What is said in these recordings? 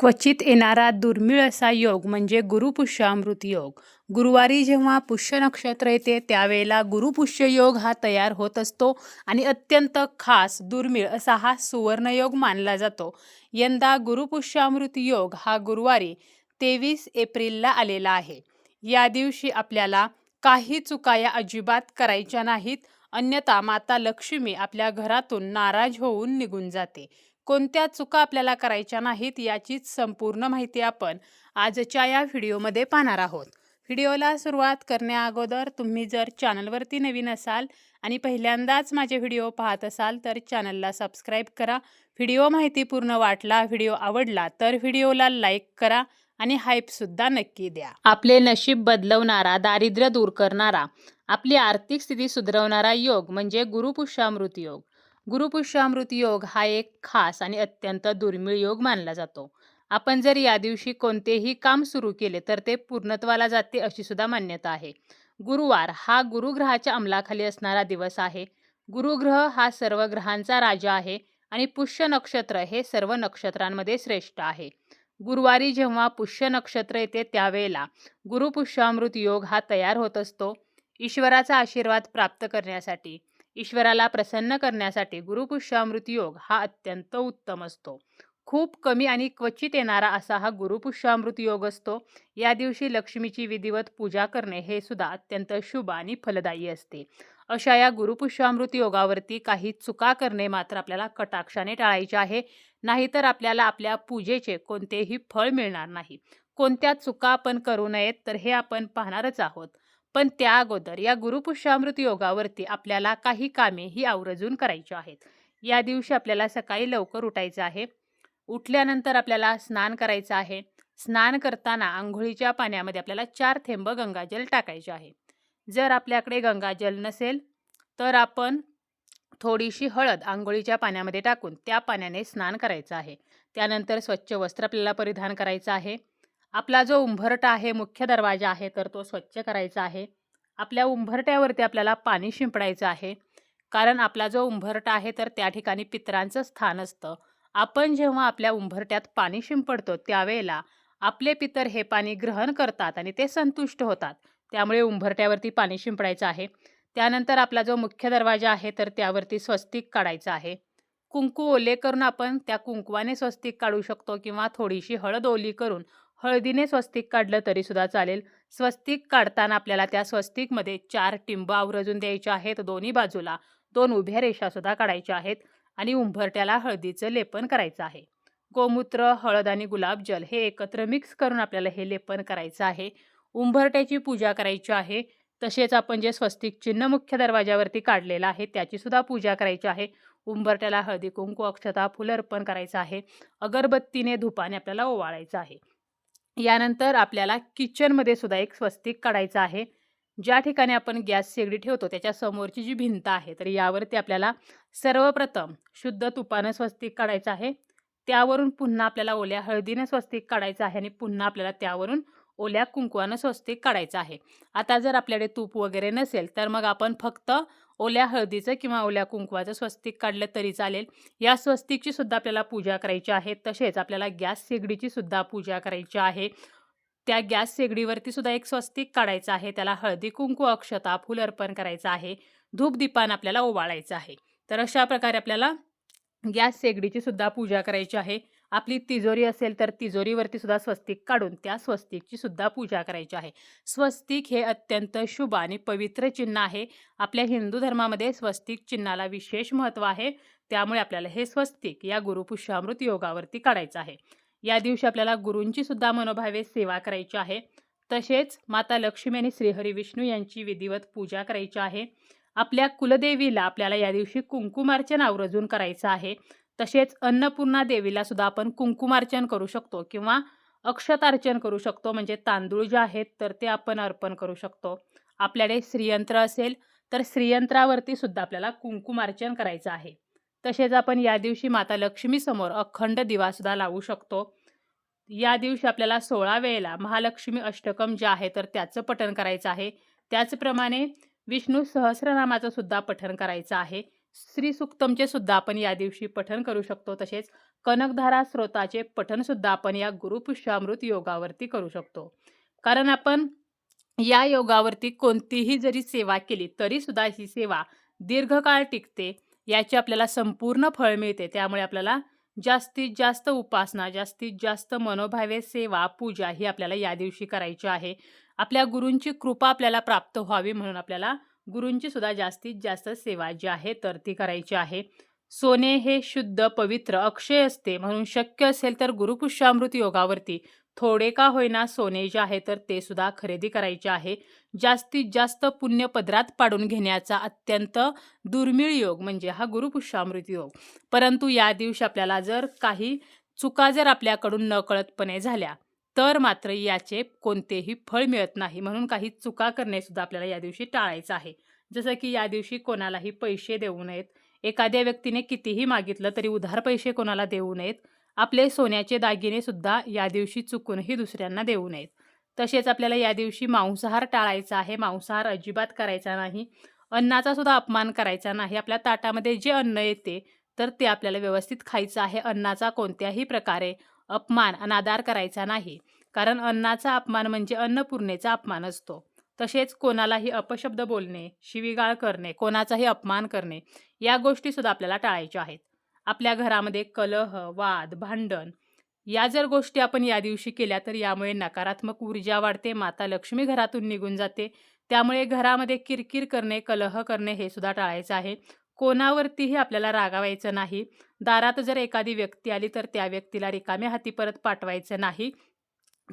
क्वचित येणारा दुर्मिळ असा योग म्हणजे गुरुपुष्यामृत योग. गुरुवारी जेव्हा पुष्य नक्षत्र येते त्यावेळेला गुरुपुष्य योग हा तयार होत असतो आणि अत्यंत खास दुर्मिळ असा हा सुवर्णयोग मानला जातो. यंदा गुरुपुष्यामृत योग हा गुरुवारी 23 एप्रिलला आलेला आहे. या दिवशी आपल्याला काही चुका या अजिबात करायच्या नाहीत, अन्यथा माता लक्ष्मी आपल्या घरातून नाराज होऊन निघून जाते. कोणत्या चुका आपल्याला करायच्या नाहीत याचीच संपूर्ण माहिती आपण आजच्या या व्हिडिओमध्ये पाहणार आहोत. व्हिडिओला सुरुवात करण्याअगोदर तुम्ही जर चॅनलवरती नवीन असाल आणि पहिल्यांदाच माझे व्हिडिओ पाहत असाल तर चॅनलला सबस्क्राईब करा. व्हिडिओ माहितीपूर्ण वाटला, व्हिडिओ आवडला तर व्हिडिओला लाईक करा आणि हाईपसुद्धा नक्की द्या. आपले नशीब बदलवणारा, दारिद्र्य दूर करणारा, आपली आर्थिक स्थिती सुधारवणारा योग म्हणजे गुरुपुष्यामृत योग. गुरुपुष्यामृत योग हा एक खास आणि अत्यंत दुर्मिळ योग मानला जातो. आपण जर या दिवशी कोणतेही काम सुरू केले तर ते पूर्णत्वाला जाते अशी सुद्धा मान्यता आहे. गुरुवार हा गुरुग्रहाच्या अंमलाखाली असणारा दिवस आहे. गुरुग्रह हा सर्व ग्रहांचा राजा आहे आणि पुष्य नक्षत्र हे सर्व नक्षत्रांमध्ये श्रेष्ठ आहे. गुरुवारी जेव्हा पुष्य नक्षत्र येते त्यावेळेला गुरुपुष्यामृत योग हा तयार होत असतो. ईश्वराचा आशीर्वाद प्राप्त करण्यासाठी, ईश्वराला प्रसन्न करण्यासाठी गुरुपुष्यामृत योग हा अत्यंत उत्तम असतो. खूप कमी आणि क्वचित येणारा असा हा गुरुपुष्यामृत योग असतो. या दिवशी लक्ष्मीची विधिवत पूजा करणे हे सुद्धा अत्यंत शुभ आणि फलदायी असते. अशा या गुरुपुष्यामृत योगावरती काही चुका करणे मात्र आपल्याला कटाक्षाने टाळायचे आहे, नाहीतर आपल्याला आपल्या पूजेचे कोणतेही फळ मिळणार नाही. कोणत्या चुका आपण करू नयेत तर हे आपण पाहणारच आहोत. पण त्या अगोदर या गुरुपुष्यामृत योगावरती आपल्याला काही कामे ही आवर्जून करायची आहेत. या दिवशी आपल्याला सकाळी लवकर उठायचं आहे. उठल्यानंतर आपल्याला स्नान करायचं आहे. स्नान करताना आंघोळीच्या पाण्यामध्ये आपल्याला 4 थेंब गंगाजल टाकायचे आहे. जर आपल्याकडे गंगाजल नसेल तर आपण थोडीशी हळद आंघोळीच्या पाण्यामध्ये टाकून त्या पाण्याने स्नान करायचं आहे. त्यानंतर स्वच्छ वस्त्र आपल्याला परिधान करायचं आहे. आपला जो उंबरठा आहे, मुख्य दरवाजा आहे, तर तो स्वच्छ करायचा आहे. आपल्या उंबरठ्यावरती आपल्याला पाणी शिंपडायचं आहे. कारण आपला जो उंबरठा आहे तर त्या ठिकाणी पितरांचं स्थान असतं. आपण जेव्हा आपल्या उंबरठ्यात पाणी शिंपडतो त्यावेळेला आपले पितर हे पाणी ग्रहण करतात आणि ते संतुष्ट होतात. त्यामुळे उंबरठ्यावरती पाणी शिंपडायचं आहे. त्यानंतर आपला जो मुख्य दरवाजा आहे तर त्यावरती स्वस्तिक काढायचं आहे. कुंकू ओले करून आपण त्या कुंकवाने स्वस्तिक काढू शकतो किंवा थोडीशी हळद ओली करून हळदीने स्वस्तिक काढलं तरी सुद्धा चालेल. स्वस्तिक काढताना आपल्याला त्या स्वस्तिकमध्ये 4 टिंब आवर्जून द्यायचे आहेत. दोन्ही बाजूला 2 उभ्या रेषा सुद्धा काढायच्या आहेत आणि उंबरट्याला हळदीचं लेपन करायचं आहे. गोमूत्र, हळद आणि गुलाबजल हे एकत्र मिक्स करून आपल्याला हे लेपन करायचं आहे. उंबरट्याची पूजा करायची आहे. तसेच आपण जे स्वस्तिक चिन्ह मुख्य दरवाजावरती काढलेलं आहे त्याची सुद्धा पूजा करायची आहे. उंबरट्याला हळदी कुंकू अक्षता फुलं अर्पण करायचं आहे. अगरबत्तीने धुपाने आपल्याला ओवाळायचं आहे. यानंतर आपल्याला किचनमध्ये सुद्धा एक स्वस्तिक काढायचं आहे. ज्या ठिकाणी आपण गॅस शेगडी ठेवतो त्याच्या समोरची जी भिंत आहे तर यावरती आपल्याला सर्वप्रथम शुद्ध तुपानं स्वस्तिक काढायचं आहे. त्यावरून पुन्हा आपल्याला ओल्या हळदीने स्वस्तिक काढायचं आहे आणि पुन्हा आपल्याला त्यावरून ओल्या कुंकवानं स्वस्तिक काढायचं आहे. आता जर आपल्याकडे तूप वगैरे नसेल तर मग आपण फक्त ओल्या हळदीचं किंवा ओल्या कुंकवाचं स्वस्तिक काढलं तरी चालेल. या स्वस्तिकची सुद्धा आपल्याला पूजा करायची आहे. तसेच आपल्याला गॅस शेगडीची सुद्धा पूजा करायची आहे. त्या गॅस शेगडीवरती सुद्धा एक स्वस्तिक काढायचं आहे. त्याला हळदी कुंकू अक्षता फूल अर्पण करायचं आहे. धूपदीपान आपल्याला ओवाळायचं आहे. तर अशा प्रकारे आपल्याला गॅस शेगडीची सुद्धा पूजा करायची आहे. आपली तिजोरी असेल तर तिजोरीवरती सुद्धा स्वस्तिक काढून त्या स्वस्तिकची सुद्धा पूजा करायची आहे. स्वस्तिक हे अत्यंत शुभ आणि पवित्र चिन्ह आहे. आपल्या हिंदू धर्मामध्ये स्वस्तिक चिन्हाला विशेष महत्त्व आहे. त्यामुळे आपल्याला हे स्वस्तिक या गुरुपुष्यामृत योगावरती काढायचं आहे. या दिवशी आपल्याला गुरूंची सुद्धा मनोभावे सेवा करायची आहे. तसेच माता लक्ष्मी आणि श्रीहरी विष्णू यांची विधिवत पूजा करायची आहे. आपल्या कुलदेवीला आपल्याला या दिवशी कुंकुमार्चन आवर्जून करायचं आहे. तसेच अन्नपूर्णा देवीला सुद्धा आपण कुंकुमार्चन करू शकतो किंवा अक्षतार्चन करू शकतो. म्हणजे तांदूळ जे आहेत तर ते आपण अर्पण करू शकतो. आपल्याकडे श्रीयंत्र असेल तर श्रीयंत्रावरती सुद्धा आपल्याला कुंकुमार्चन करायचं आहे. तसेच आपण या दिवशी माता लक्ष्मी समोर अखंड दिवा सुद्धा लावू शकतो. या दिवशी आपल्याला 16 वेळेला महालक्ष्मी अष्टकम जे आहे तर त्याचं पठण करायचं आहे. त्याचप्रमाणे विष्णू सहस्रनामाचं सुद्धा पठण करायचं आहे. श्री सुक्तमचे सुद्धा आपण या दिवशी पठण करू शकतो. तसेच कनकधारा स्रोताचे पठणसुद्धा आपण या गुरुपुष्यामृत योगावरती करू शकतो. कारण आपण या योगावरती कोणतीही जरी सेवा केली तरी सुद्धा ही सेवा दीर्घकाळ टिकते. याची आपल्याला संपूर्ण फळ मिळते. त्यामुळे आपल्याला जास्तीत जास्त उपासना, जास्तीत जास्त मनोभावे सेवा, पूजा ही आपल्याला या दिवशी करायची आहे. आपल्या गुरूंची कृपा आपल्याला प्राप्त व्हावी म्हणून आपल्याला गुरूंची सुद्धा जास्तीत जास्त सेवा जी आहे तर ती करायची आहे. सोने हे शुद्ध, पवित्र, अक्षय असते म्हणून शक्य असेल तर गुरुपुष्यामृत योगावरती थोडे का होईना सोने जे आहे तर ते सुद्धा खरेदी करायचे आहे. जास्तीत जास्त पुण्य पदरात पाडून घेण्याचा अत्यंत दुर्मिळ योग म्हणजे हा गुरुपुष्यामृत योग. परंतु या दिवशी आपल्याला जर काही चुका जर आपल्याकडून नकळतपणे झाल्या तर मात्र याचे कोणतेही फळ मिळत नाही. म्हणून काही चुका करणे सुद्धा आपल्याला या दिवशी टाळायचं आहे. जसं की या दिवशी कोणालाही पैसे देऊ नयेत. एखाद्या व्यक्तीने कितीही मागितलं तरी उधार पैसे कोणाला देऊ नयेत. आपले सोन्याचे दागिने सुद्धा या दिवशी चुकूनही दुसऱ्यांना देऊ नयेत. तसेच आपल्याला या दिवशी मांसाहार टाळायचा आहे. मांसाहार अजिबात करायचा नाही. अन्नाचा सुद्धा अपमान करायचा नाही. आपल्या ताटामध्ये जे अन्न येते तर ते आपल्याला व्यवस्थित खायचं आहे. अन्नाचा कोणत्याही प्रकारे अपमान, अनादर करायचा नाही. कारण अन्नाचा अपमान म्हणजे अन्नपूर्णेचा अपमान असतो. तसेच कोणालाही अपशब्द बोलणे, शिवीगाळ करणे, कोणाचाही अपमान करणे या गोष्टीसुद्धा आपल्याला टाळायच्या आहेत. आपल्या घरामध्ये कलह, वाद, भांडण या जर गोष्टी आपण या दिवशी केल्या तर यामुळे नकारात्मक ऊर्जा वाढते. माता लक्ष्मी घरातून निघून जाते. त्यामुळे घरामध्ये किरकिर करणे, कलह करणे हे सुद्धा टाळायचं आहे. कोणावरतीही आपल्याला रागावायचं नाही. दारात जर एखादी व्यक्ती आली तर त्या व्यक्तीला रिकाम्या हाती परत पाठवायचं नाही.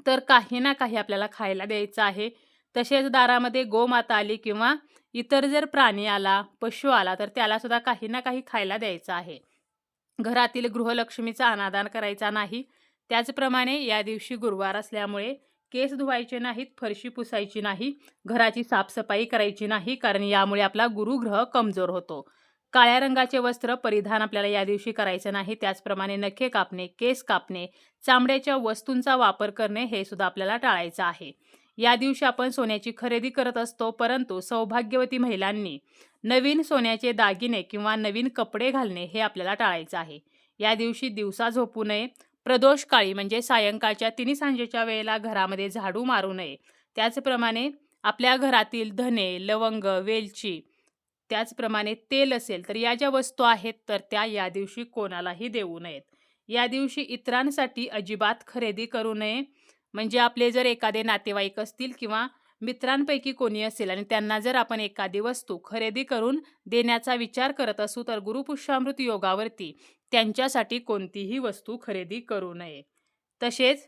तर काही ना काही आपल्याला खायला द्यायचं आहे. तसेच दारामध्ये गोमाता आली किंवा इतर जर प्राणी आला, पशु आला तर त्याला सुद्धा काही ना काही खायला द्यायचं आहे. घरातील गृहलक्ष्मीचा अनादर करायचा नाही. त्याचप्रमाणे या दिवशी गुरुवार असल्यामुळे केस धुवायचे नाहीत, फरशी पुसायची नाही, घराची साफसफाई करायची नाही. कारण यामुळे आपला गुरुग्रह कमजोर होतो. काळ्या रंगाचे वस्त्र परिधान आपल्याला या दिवशी करायचं नाही. त्याचप्रमाणे नखे कापणे, केस कापणे, चामड्याच्या वस्तूंचा वापर करणे हे सुद्धा आपल्याला टाळायचं आहे. या दिवशी आपण सोन्याची खरेदी करत असतो. परंतु सौभाग्यवती महिलांनी नवीन सोन्याचे दागिने किंवा नवीन कपडे घालणे हे आपल्याला टाळायचं आहे. या दिवशी दिवसा झोपू नये. प्रदोष काळी म्हणजे सायंकाळच्या 3 सांजेच्या वेळेला घरामध्ये झाडू मारू नये. त्याचप्रमाणे आपल्या घरातील धने, लवंग, वेलची, त्याचप्रमाणे तेल असेल तर या ज्या वस्तू आहेत तर त्या या दिवशी कोणालाही देऊ नयेत. या दिवशी इतरांसाठी अजिबात खरेदी करू नये. म्हणजे आपले जर एखादे नातेवाईक असतील किंवा मित्रांपैकी कोणी असेल आणि त्यांना जर आपण एखादी वस्तू खरेदी करून देण्याचा विचार करत असू तर गुरुपुष्यामृत योगावरती त्यांच्यासाठी कोणतीही वस्तू खरेदी करू नये. तसेच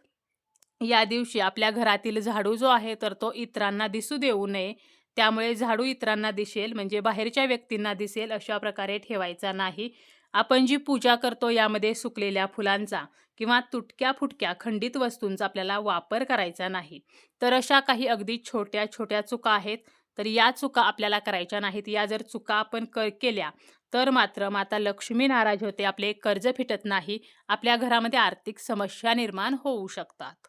या दिवशी आपल्या घरातील झाडू जो आहे तर तो इतरांना दिसू देऊ नये. त्यामुळे झाडू इतरांना दिसेल म्हणजे बाहेरच्या व्यक्तींना दिसेल अशा प्रकारे ठेवायचा नाही. आपण जी पूजा करतो यामध्ये सुकलेल्या फुलांचा किंवा तुटक्या-फुटक्या खंडित वस्तूंचा आपल्याला वापर करायचा नाही. तर अशा काही अगदी छोट्या-छोट्या चुका आहेत. तर या चुका आपल्याला करायच्या नाहीत. या जर चुका आपण केल्या तर मात्र माता लक्ष्मी नाराज होते. आपले कर्ज फिटत नाही. आपल्या घरामध्ये आर्थिक समस्या निर्माण होऊ शकतात.